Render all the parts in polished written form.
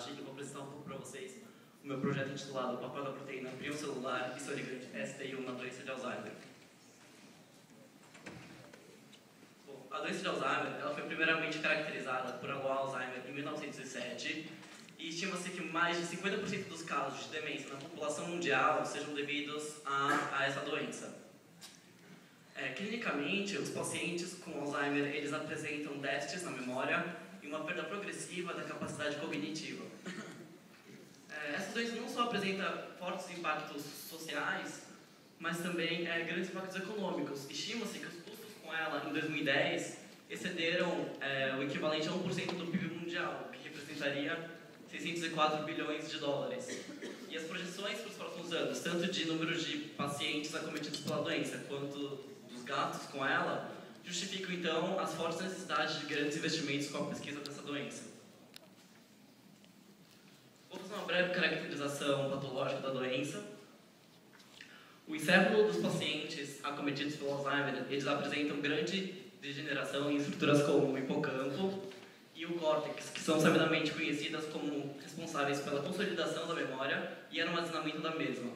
Takahashi e eu vou apresentar um pouco para vocês o meu projeto intitulado O Papel da Proteína Prion Celular e Seu Ligante ST1 na Doença de Alzheimer. Bom, a doença de Alzheimer ela foi primeiramente caracterizada por Alois Alzheimer em 1907 e estima-se que mais de 50% dos casos de demência na população mundial sejam devidos a essa doença. Clinicamente, os pacientes com Alzheimer eles apresentam déficits na memória e uma perda progressiva da capacidade cognitiva. Essa doença não só apresenta fortes impactos sociais, mas também grandes impactos econômicos. Estima-se que os custos com ela, em 2010, excederam o equivalente a 1% do PIB mundial, o que representaria 604 bilhões de dólares. E as projeções para os próximos anos, tanto de número de pacientes acometidos pela doença, quanto dos gastos com ela, justificam, então, as fortes necessidades de grandes investimentos com a pesquisa dessa doença. Vou fazer uma breve caracterização patológica da doença. O encéfalo dos pacientes acometidos pelo Alzheimer, eles apresentam grande degeneração em estruturas como o hipocampo e o córtex, que são sabidamente conhecidas como responsáveis pela consolidação da memória e armazenamento da mesma.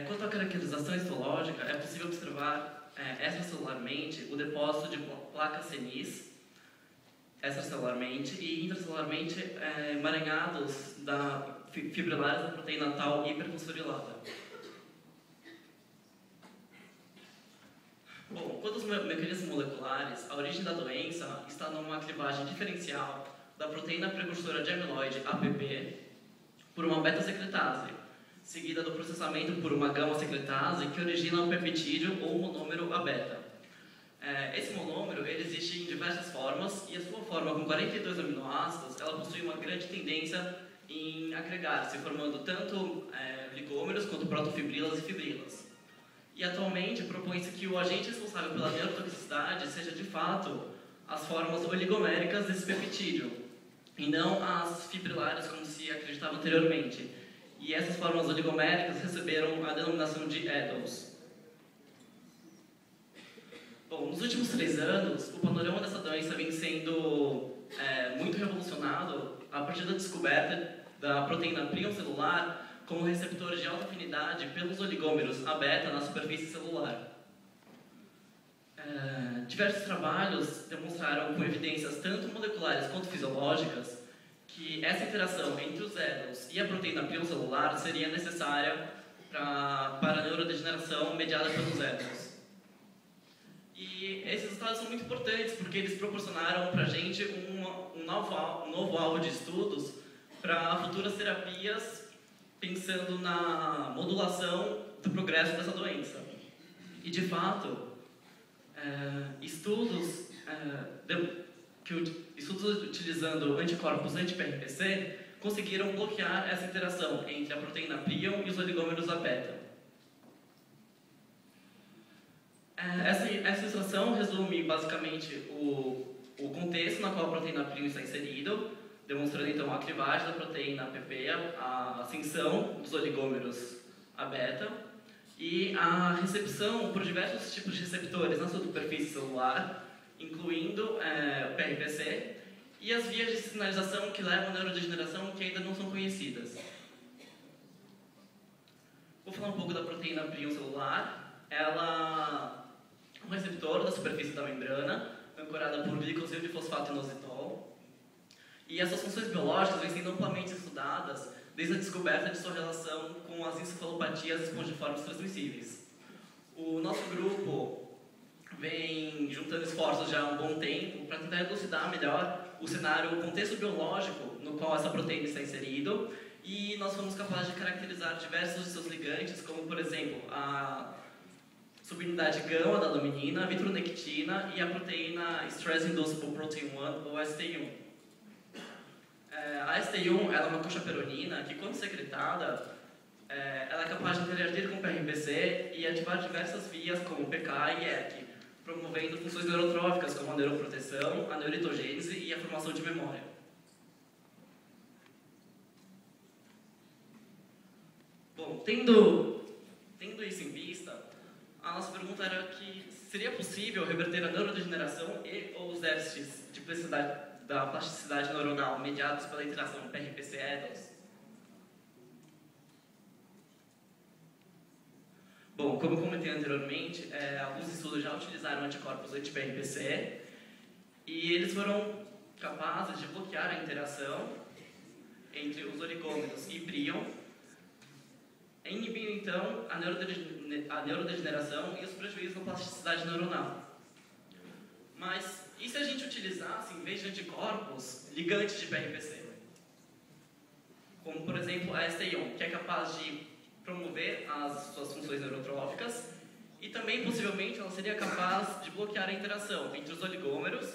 Quanto à caracterização histológica, é possível observar extracelularmente o depósito de placas senis, extracelularmente e intracelularmente emaranhados fibrilares da proteína tau hiperfosforilada. Bom, quanto aos mecanismos moleculares, a origem da doença está numa clivagem diferencial da proteína precursora de amiloide, APP, por uma beta-secretase, seguida do processamento por uma gama-secretase que origina um peptídeo ou um monômero A-beta. Esse monômero ele existe em diversas formas e a sua forma com 42 aminoácidos ela possui uma grande tendência em agregar-se, formando tanto ligômeros quanto protofibrilas e fibrilas. E atualmente propõe-se que o agente responsável pela neurotoxicidade seja de fato as formas oligoméricas desse peptídeo, e não as fibrilares como se acreditava anteriormente. E essas formas oligoméricas receberam a denominação de EDOs. Bom, nos últimos 3 anos, o panorama dessa doença vem sendo muito revolucionado a partir da descoberta da proteína prion celular como receptor de alta afinidade pelos oligômeros A-beta na superfície celular. Diversos trabalhos demonstraram com evidências tanto moleculares quanto fisiológicas que essa interação entre os EDOs e a proteína prion celular seria necessária para a neurodegeneração mediada pelos EDOs. E esses resultados são muito importantes porque eles proporcionaram para a gente um novo alvo de estudos para futuras terapias pensando na modulação do progresso dessa doença. E, de fato, estudos utilizando anticorpos anti-PRPC conseguiram bloquear essa interação entre a proteína prion e os oligômeros A-beta. Essa ilustração resume basicamente o contexto na qual a proteína prion está inserido, demonstrando então a clivagem da proteína APP, a ascensão dos oligômeros A-beta e a recepção por diversos tipos de receptores na superfície celular, incluindo o PRPC e as vias de sinalização que levam à neurodegeneração que ainda não são conhecidas. Vou falar um pouco da proteína prion celular. Ela é um receptor da superfície da membrana, ancorada por glicosil de fosfato inositol. E essas funções biológicas vêm sendo amplamente estudadas desde a descoberta de sua relação com as encefalopatias espongiformes transmissíveis. O nosso grupo vem juntando esforços já há um bom tempo para tentar elucidar melhor o cenário, o contexto biológico no qual essa proteína está inserido, e nós fomos capazes de caracterizar diversos de seus ligantes, como, por exemplo, a subunidade gama da dominina, a vitronectina e a proteína Stress Inducible Protein 1, ou ST1. A ST1 ela é uma coxaperonina que, quando secretada, ela é capaz de interagir com o PRPC e ativar diversas vias como PK e ERK, promovendo funções neurotróficas como a neuroproteção, a neuroitogênese e a formação de memória. Bom, tendo isso em vista, a nossa pergunta era que seria possível reverter a neurodegeneração e ou os déficits de plasticidade da plasticidade neuronal mediados pela interação PRPC-EDOS? Bom, como eu comentei anteriormente, alguns estudos já utilizaram anticorpos anti-PRPC e eles foram capazes de bloquear a interação entre os oligômeros e prion, inibindo então a neurodegeneração e os prejuízos na plasticidade neuronal. Mas e se a gente utilizasse, em vez de anticorpos, ligantes de PRPC? Como, por exemplo, a STION, que é capaz de promover as suas funções neurotróficas e também, possivelmente, ela seria capaz de bloquear a interação entre os oligômeros,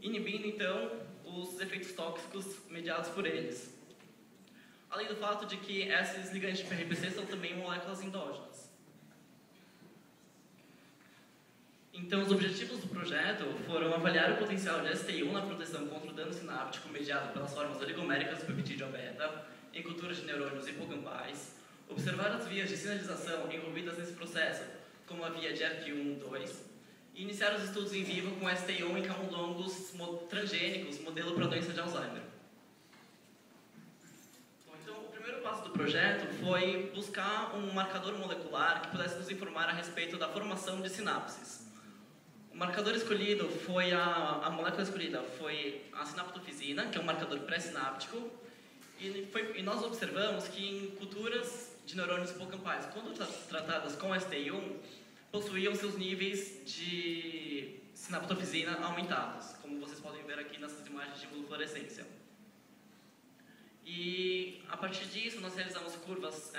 inibindo, então, os efeitos tóxicos mediados por eles. Além do fato de que esses ligantes de PRPC são também moléculas endógenas. Então, os objetivos do projeto foram avaliar o potencial de STI1 na proteção contra o dano sináptico mediado pelas formas oligoméricas do peptídeo beta em culturas de neurônios hipocampais, observar as vias de sinalização envolvidas nesse processo, como a via de ERK1-2, e iniciar os estudos em vivo com STI1 em camundongos transgênicos, modelo para a doença de Alzheimer. Então, o primeiro passo do projeto foi buscar um marcador molecular que pudesse nos informar a respeito da formação de sinapses. O marcador escolhido foi a molécula escolhida foi a sinaptofisina, que é um marcador pré-sináptico, e nós observamos que em culturas de neurônios hipocampais, quando tratadas com STI1, possuíam seus níveis de sinaptofisina aumentados, como vocês podem ver aqui nessas imagens de imunofluorescência. E a partir disso, nós realizamos curvas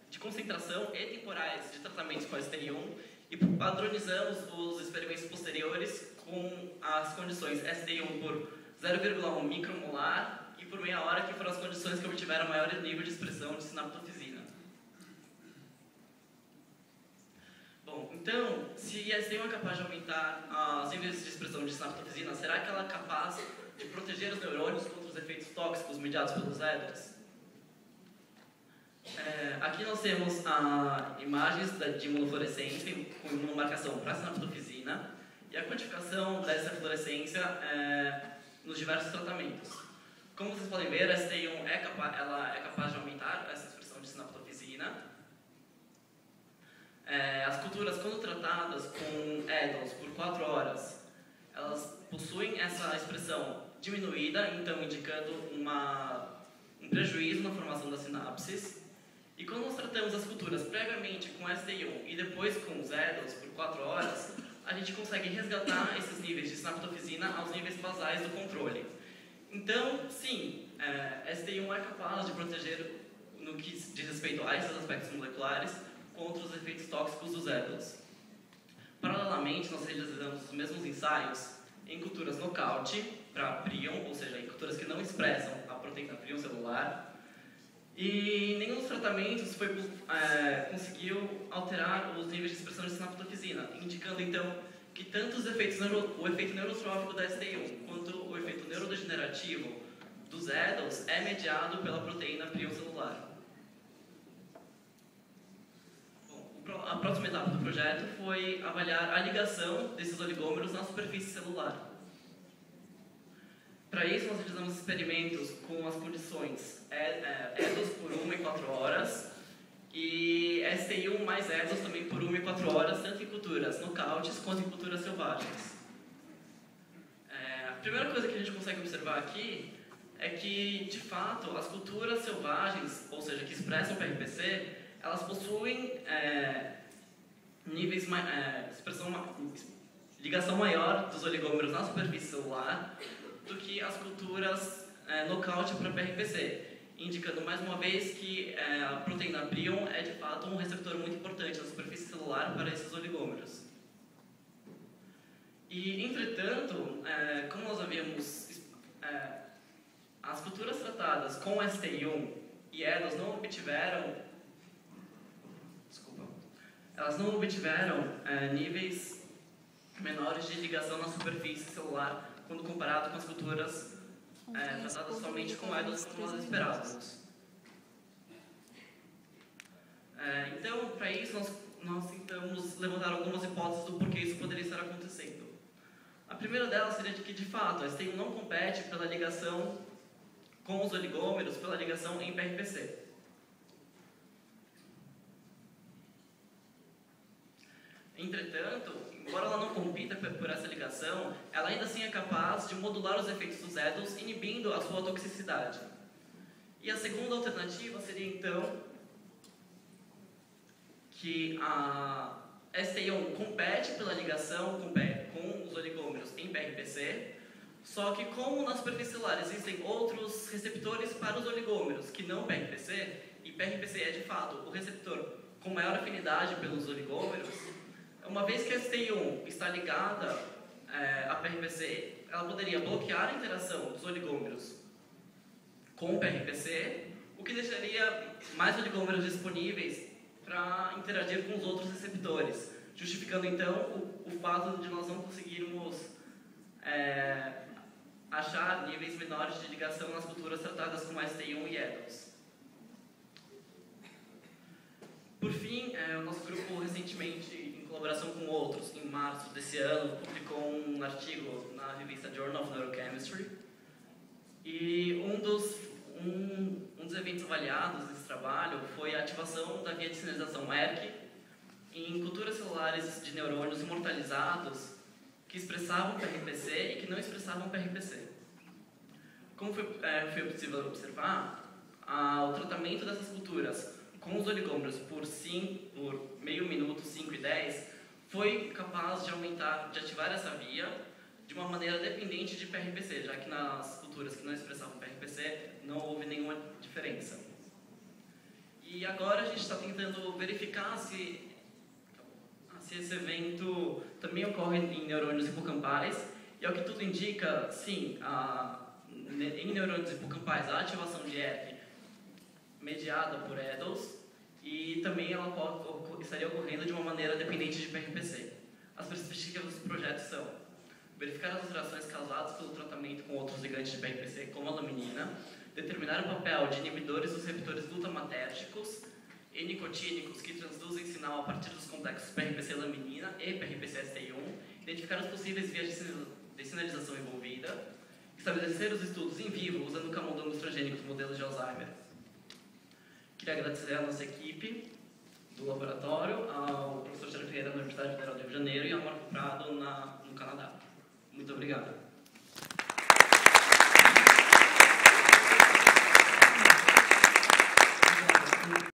de concentração e temporais de tratamentos com STI1 e padronizamos os experimentos posteriores com as condições STI1 por 0,1 micromolar e por meia hora, que foram as condições que obtiveram maior nível de expressão de sinaptofisina. Bom, então, se a STI1 é capaz de aumentar os níveis de expressão de sinaptofisina, será que ela é capaz de proteger os neurônios contra os efeitos tóxicos mediados pelos EDOS? Aqui nós temos imagens de imunofluorescência com imunomarcação para sinaptofisina e a quantificação dessa fluorescência nos diversos tratamentos. Como vocês podem ver, a STI1 ela é capaz de aumentar essa expressão de sinaptofisina. As culturas, quando tratadas com EDOS por 4 horas, elas possuem essa expressão diminuída, então indicando um prejuízo na formação das sinapses. E quando nós tratamos as culturas previamente com STI1 e depois com os EDOS por 4 horas, a gente consegue resgatar esses níveis de sinaptofisina aos níveis basais do controle. Então, sim, STI1 é capaz de proteger, no que diz respeito a esses aspectos moleculares, contra os efeitos tóxicos dos EDOS. Paralelamente, nós realizamos os mesmos ensaios em culturas nocaute para prion, ou seja, em culturas que não expressam a proteína prion celular, e nenhum dos tratamentos conseguiu alterar os níveis de expressão de sinaptofisina, indicando então que tanto o efeito neurotrófico da STI1 quanto o efeito neurodegenerativo dos EDOS é mediado pela proteína prion celular. Bom, a próxima etapa do projeto foi avaliar a ligação desses oligômeros na superfície celular. Para isso, nós realizamos experimentos com as condições EDOS por 1 e 4 horas e STI1 mais EDOS também por 1 e 4 horas, tanto em culturas nocautes quanto em culturas selvagens. A primeira coisa que a gente consegue observar aqui é que, de fato, as culturas selvagens, ou seja, que expressam PRPC, elas possuem níveis ligação maior dos oligômeros na superfície celular do que as culturas nocaute para PRPC, indicando mais uma vez que a proteína prion é de fato um receptor muito importante na superfície celular para esses oligômeros. E, entretanto, como nós havíamos, as culturas tratadas com STI1 e EDOS não obtiveram níveis menores de ligação na superfície celular quando comparado com as culturas tratadas somente com EDOS como nós esperávamos. Então, para isso, nós tentamos levantar algumas hipóteses do porquê isso poderia estar acontecendo. A primeira delas seria de que, de fato, a STI1 não compete pela ligação com os oligômeros, pela ligação em PRPC. Entretanto, embora ela não compita por essa ligação, ela ainda assim é capaz de modular os efeitos dos EDOs, inibindo a sua toxicidade. E a segunda alternativa seria, então, que a STI1 compete pela ligação com os oligômeros em PRPC, só que como na superfície celular existem outros receptores para os oligômeros que não PRPC, e PRPC é de fato o receptor com maior afinidade pelos oligômeros, uma vez que a STI1 está ligada a PRPC, ela poderia bloquear a interação dos oligômeros com o PRPC, o que deixaria mais oligômeros disponíveis para interagir com os outros receptores, justificando então o fato de nós não conseguirmos achar níveis menores de ligação nas culturas tratadas com STI1 e EDOs. Por fim, o nosso grupo recentemente, em colaboração com outros, em março desse ano, publicou um artigo na revista Journal of Neurochemistry, e um dos eventos avaliados nesse trabalho foi a ativação da via de sinalização ERK em culturas celulares de neurônios imortalizados que expressavam PRPC e que não expressavam PRPC. Como foi possível observar, o tratamento dessas culturas com os oligômeros por meio minuto, 5 e 10, foi capaz de ativar essa via de uma maneira dependente de PRPC, já que nas culturas que não expressavam PRPC não houve nenhuma diferença. E agora a gente está tentando verificar se esse evento também ocorre em neurônios hipocampais, e ao que tudo indica, sim, em neurônios hipocampais a ativação de ERK mediada por EDOs, e também ela estaria ocorrendo de uma maneira dependente de PRPC. As perspectivas do projeto são verificar as alterações causadas pelo tratamento com outros ligantes de PRPC, como a laminina, determinar o papel de inibidores dos receptores glutamatérgicos e nicotínicos que transduzem sinal a partir dos complexos PRPC-laminina e PRPC-STI1, identificar os possíveis vias de sinalização envolvida, estabelecer os estudos em vivo usando camundongos transgênicos modelos de Alzheimer. Queria agradecer à nossa equipe do laboratório, ao professor Sérgio Ferreira da Universidade Federal do Rio de Janeiro e ao Marco Prado no Canadá. Muito obrigado.